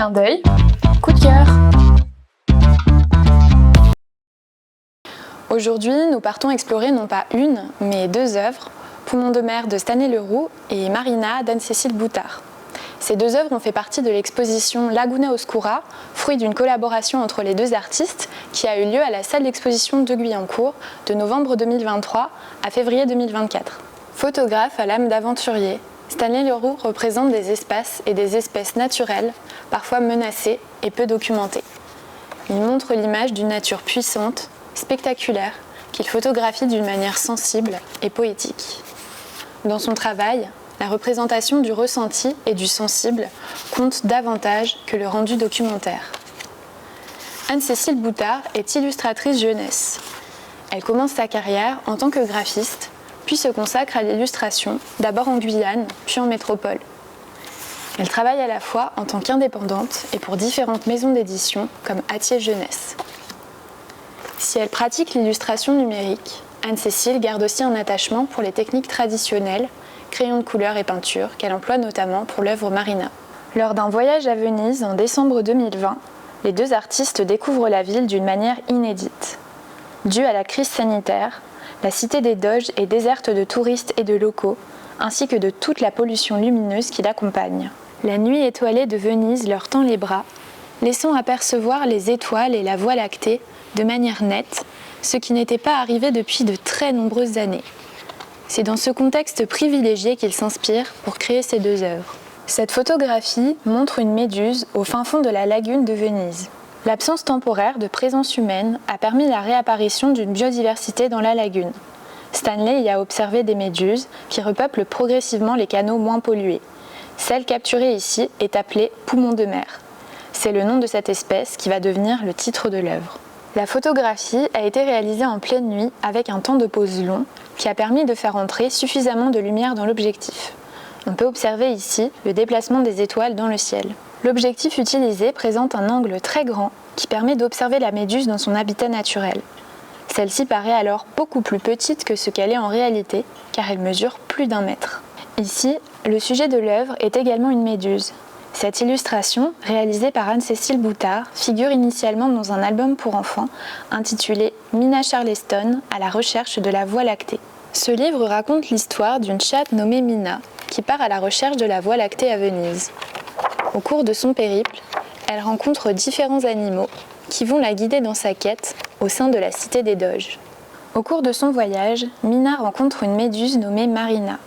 Clin d'œil, coup de cœur. Aujourd'hui, nous partons explorer non pas une, mais deux œuvres, Poumon de mer de Stanley Leroux et Marina d'Anne-Cécile Boutard. Ces deux œuvres ont fait partie de l'exposition Laguna Oscura, fruit d'une collaboration entre les deux artistes qui a eu lieu à la salle d'exposition de Guyancourt de novembre 2023 à février 2024. Photographe à l'âme d'aventurier, Stanley Leroux représente des espaces et des espèces naturelles, parfois menacées et peu documentées. Il montre l'image d'une nature puissante, spectaculaire, qu'il photographie d'une manière sensible et poétique. Dans son travail, la représentation du ressenti et du sensible compte davantage que le rendu documentaire. Anne-Cécile Boutard est illustratrice jeunesse. Elle commence sa carrière en tant que graphiste, puis se consacre à l'illustration, d'abord en Guyane, puis en métropole. Elle travaille à la fois en tant qu'indépendante et pour différentes maisons d'édition comme Hatier Jeunesse. Si elle pratique l'illustration numérique, Anne-Cécile garde aussi un attachement pour les techniques traditionnelles, crayons de couleur et peinture, qu'elle emploie notamment pour l'œuvre Marina. Lors d'un voyage à Venise en décembre 2020, les deux artistes découvrent la ville d'une manière inédite. Due à la crise sanitaire, la cité des Doges est déserte de touristes et de locaux, ainsi que de toute la pollution lumineuse qui l'accompagne. La nuit étoilée de Venise leur tend les bras, laissant apercevoir les étoiles et la Voie lactée de manière nette, ce qui n'était pas arrivé depuis de très nombreuses années. C'est dans ce contexte privilégié qu'il s'inspire pour créer ces deux œuvres. Cette photographie montre une méduse au fin fond de la lagune de Venise. L'absence temporaire de présence humaine a permis la réapparition d'une biodiversité dans la lagune. Stanley y a observé des méduses qui repeuplent progressivement les canaux moins pollués. Celle capturée ici est appelée poumon de mer. C'est le nom de cette espèce qui va devenir le titre de l'œuvre. La photographie a été réalisée en pleine nuit avec un temps de pose long qui a permis de faire entrer suffisamment de lumière dans l'objectif. On peut observer ici le déplacement des étoiles dans le ciel. L'objectif utilisé présente un angle très grand qui permet d'observer la méduse dans son habitat naturel. Celle-ci paraît alors beaucoup plus petite que ce qu'elle est en réalité, car elle mesure plus d'1 mètre. Ici, le sujet de l'œuvre est également une méduse. Cette illustration, réalisée par Anne-Cécile Boutard, figure initialement dans un album pour enfants intitulé Mina Charleston à la recherche de la Voie lactée. Ce livre raconte l'histoire d'une chatte nommée Mina qui part à la recherche de la Voie lactée à Venise. Au cours de son périple, elle rencontre différents animaux qui vont la guider dans sa quête au sein de la cité des Doges. Au cours de son voyage, Mina rencontre une méduse nommée Marina.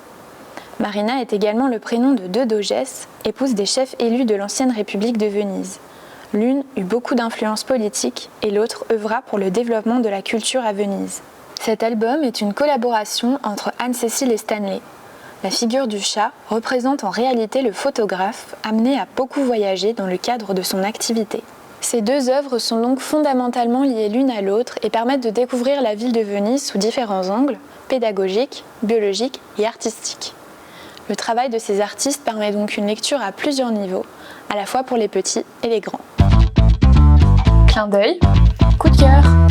Marina est également le prénom de deux dogesses, épouses des chefs élus de l'ancienne République de Venise. L'une eut beaucoup d'influence politique et l'autre œuvra pour le développement de la culture à Venise. Cet album est une collaboration entre Anne-Cécile et Stanley. La figure du chat représente en réalité le photographe amené à beaucoup voyager dans le cadre de son activité. Ces deux œuvres sont donc fondamentalement liées l'une à l'autre et permettent de découvrir la ville de Venise sous différents angles, pédagogiques, biologiques et artistiques. Le travail de ces artistes permet donc une lecture à plusieurs niveaux, à la fois pour les petits et les grands. Clin d'œil, coup de cœur.